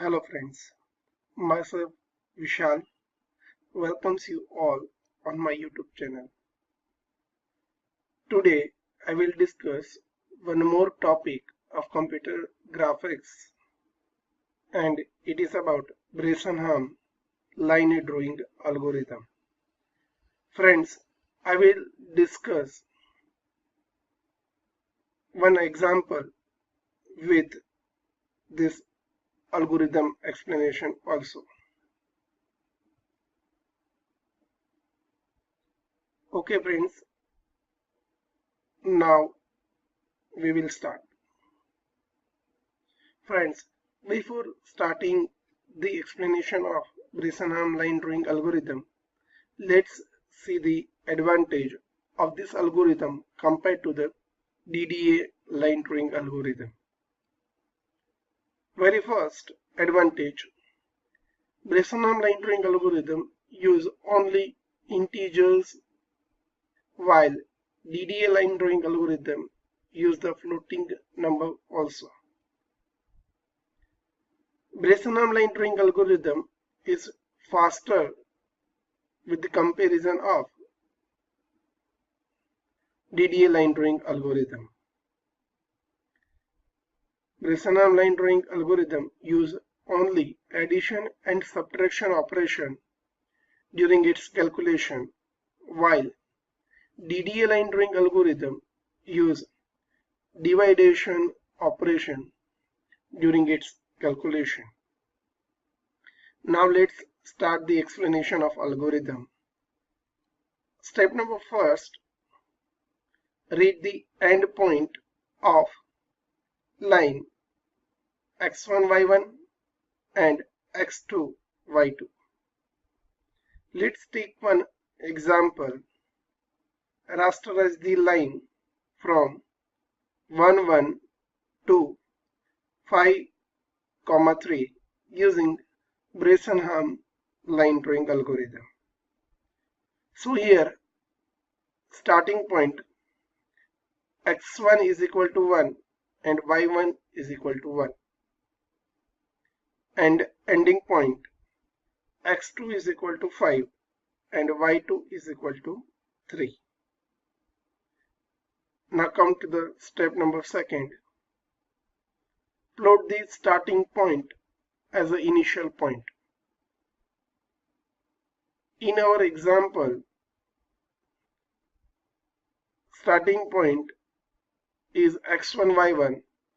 Hello friends, myself Vishal welcomes you all on my YouTube channel. Today I will discuss one more topic of computer graphics, and it is about Bresenham line drawing algorithm. Friends, I will discuss one example with this algorithm explanation also. Okay friends, now we will start. Friends, before starting the explanation of Bresenham line drawing algorithm, let's see the advantage of this algorithm compared to the DDA line drawing algorithm. Very first advantage, Bresenham line drawing algorithm use only integers while DDA line drawing algorithm use the floating number also. Bresenham line drawing algorithm is faster with the comparison of DDA line drawing algorithm. Bresenham line drawing algorithm use only addition and subtraction operation during its calculation, while DDA line drawing algorithm use division operation during its calculation. Now let's start the explanation of algorithm. Step number first, read the endpoint of line x1 y1 and x2 y2. Let's take one example. Rasterize the line from 1 1 to 5, 3 using Bresenham line drawing algorithm. So here starting point x1 is equal to 1 and y1 is equal to 1, and ending point x2 is equal to 5 and y2 is equal to 3. Now come to the step number second. Plot the starting point as the initial point. In our example, starting point is x1 y1.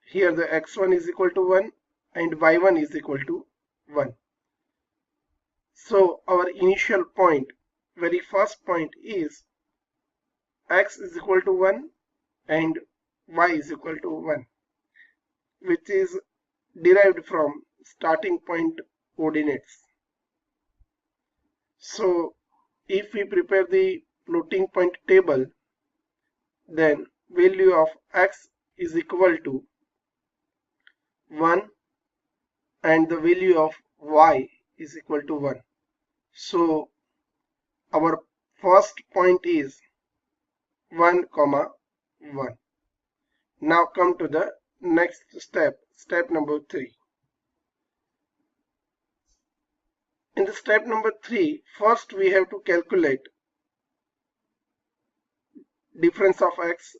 Here the x1 is equal to 1 and y1 is equal to 1. So our initial point, very first point, is x is equal to 1 and y is equal to 1, which is derived from starting point coordinates. So if we prepare the floating point table, then value of x is equal to 1 and the value of y is equal to 1. So our first point is 1, 1. Now come to the next step, step number 3. In the step number 3, first we have to calculate difference of x,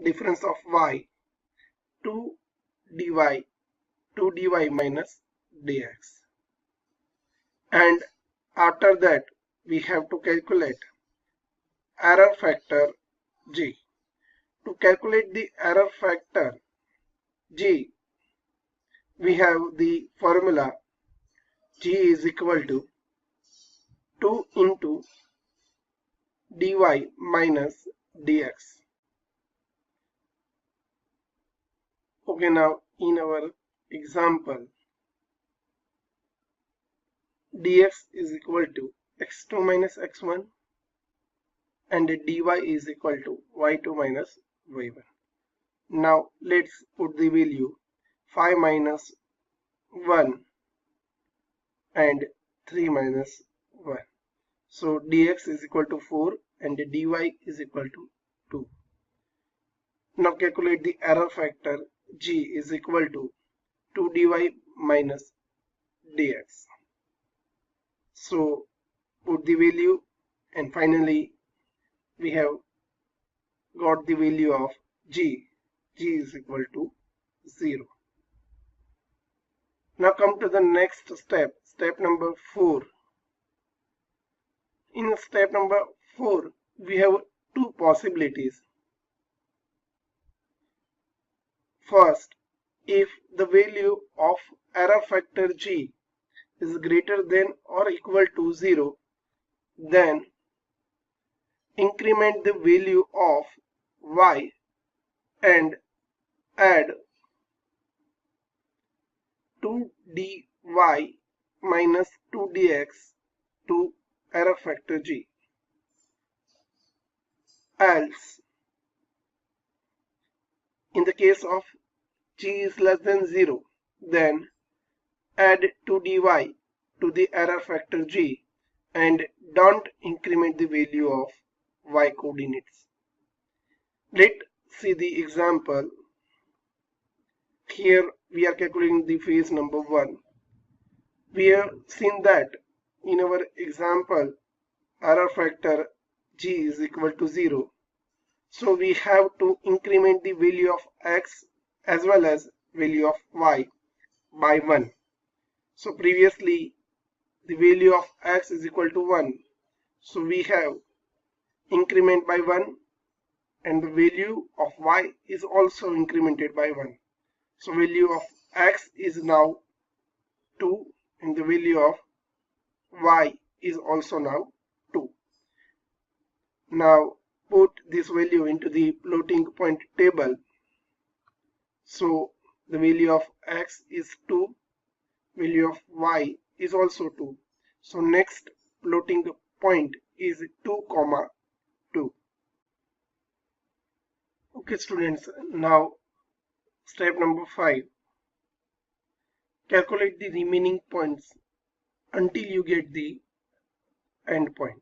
difference of y, 2 dy minus dx. And after that we have to calculate error factor g. To calculate the error factor g, we have the formula g is equal to 2 into dy minus dx. Okay, now in our example, dx is equal to x2 minus x1 and dy is equal to y2 minus y1. Now let's put the value 5 minus 1 and 3 minus 1. So dx is equal to 4 and dy is equal to 2. Now calculate the error factor g is equal to 2 dy minus dx. So put the value, and finally we have got the value of g. G is equal to 0. Now come to the next step, step number 4. In step number 4, we have two possibilities. First, if the value of error factor g is greater than or equal to 0, then increment the value of y and add 2dy minus 2dx to error factor g. Else, in the case of g is less than 0, then add 2dy to the error factor g and don't increment the value of y coordinates. Let's see the example. Here we are calculating the phase number 1. We have seen that in our example error factor g is equal to 0. So we have to increment the value of x as well as value of y by 1. So previously the value of x is equal to 1. So we have increment by 1, and the value of y is also incremented by 1. So value of x is now 2, and the value of y is also now 2. Now put this value into the floating point table. So the value of x is 2, value of y is also 2. So next floating point is 2, 2. Okay students, now step number 5. Calculate the remaining points until you get the end point.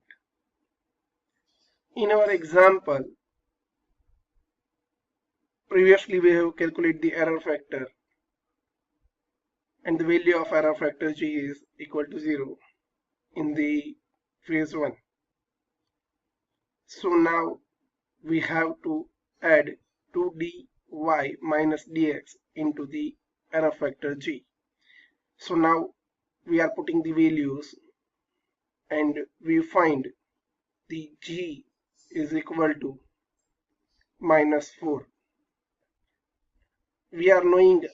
In our example, previously we have calculated the error factor, and the value of error factor g is equal to 0 in the phase 1. So now we have to add 2dy minus dx into the error factor g. So now we are putting the values, and we find the g is equal to minus 4. We are knowing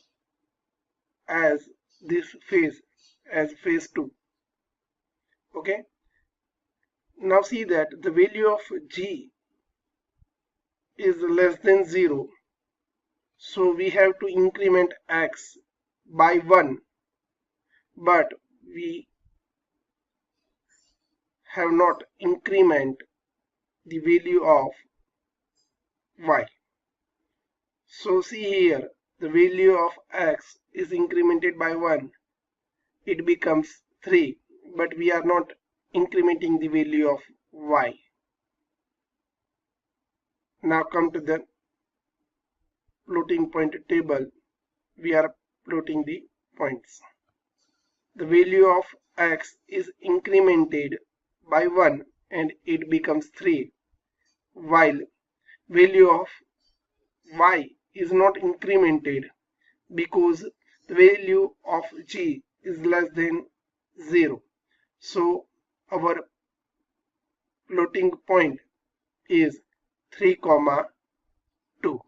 as this phase as phase 2. Okay, now see that the value of g is less than 0, so we have to increment x by 1, but we have not increment the value of y. So see here, the value of x is incremented by 1, it becomes 3, but we are not incrementing the value of y. Now come to the floating point table. We are plotting the points. The value of x is incremented by 1 and it becomes 3, while value of y is not incremented because the value of g is less than 0. So our floating point is 3, 2.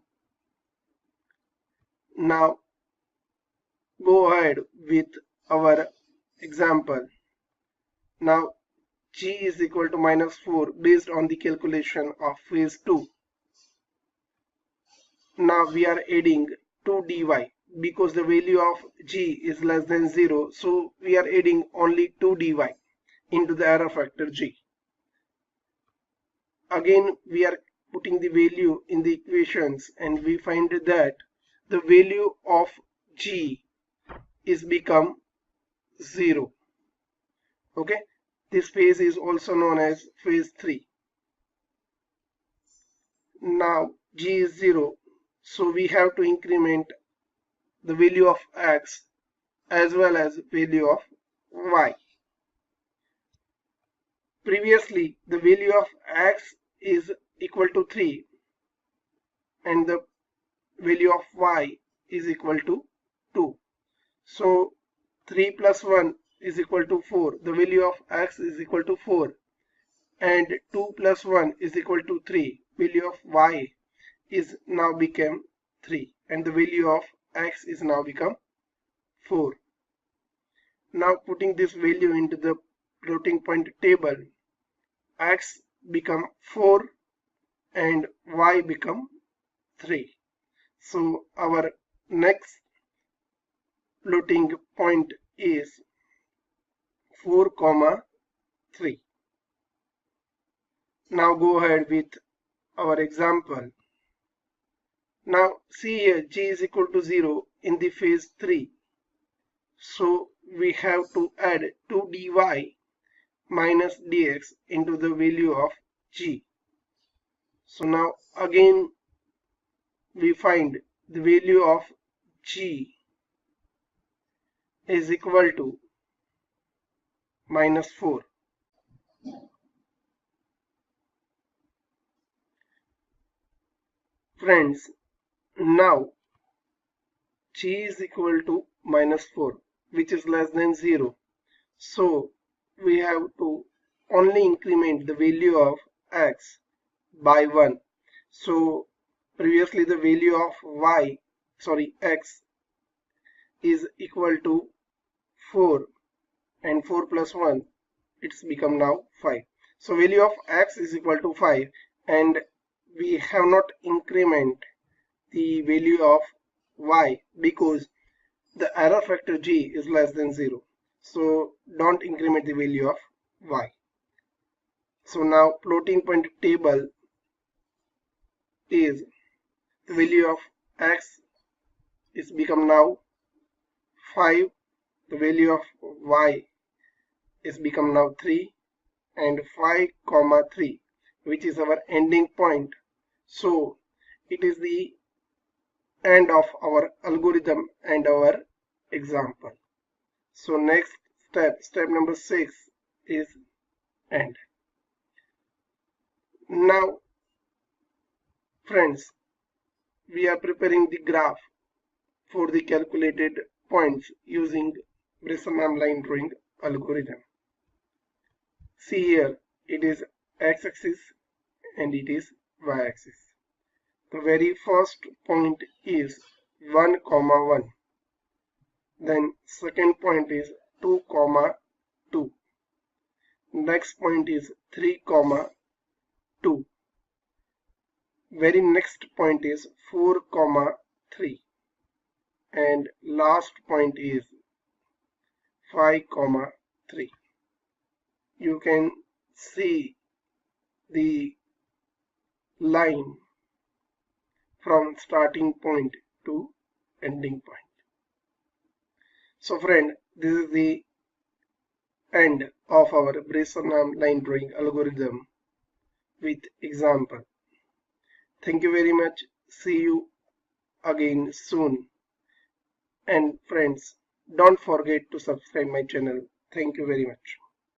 Now go ahead with our example. Now g is equal to minus 4 based on the calculation of phase 2. Now we are adding 2 dy because the value of g is less than 0, so we are adding only 2 dy into the error factor g. Again we are putting the value in the equations, and we find that the value of g is become 0. Okay, this phase is also known as phase 3. Now g is 0, so we have to increment the value of x as well as value of y. Previously, the value of x is equal to 3 and the value of y is equal to 2. So 3 plus 1 is equal to 4. The value of x is equal to 4 and 2 plus 1 is equal to 3. Value of y is now become 3 and the value of x is now become 4. Now putting this value into the floating point table, x become 4 and y become 3. So our next floating point is 4, 3. Now go ahead with our example. Now see here, g is equal to 0 in the phase 3. So we have to add 2 dy minus dx into the value of g. So now again we find the value of g is equal to minus 4. Friends, now g is equal to minus 4, which is less than 0. So we have to only increment the value of x by 1. So previously the value of x is equal to 4 and 4 plus 1, it's become now 5. So value of x is equal to 5 and we have not increment the value of y because the error factor g is less than 0. So don't increment the value of y. So now floating point table is the value of x is become now 5, the value of y is become now 3 and 5, 3, which is our ending point. So it is the end of our algorithm and our example. So next step number 6 is end. Now friends, we are preparing the graph for the calculated points using Bresenham line drawing algorithm. See here, it is x-axis and it is y-axis. The very first point is 1, 1. Then second point is 2, 2. Next point is 3, 2. Very next point is 4, 3. And last point is 5, 3. You can see the line from starting point to ending point. So friend, this is the end of our Bresenham line drawing algorithm with example. Thank you very much. See you again soon. And friends, don't forget to subscribe my channel. Thank you very much.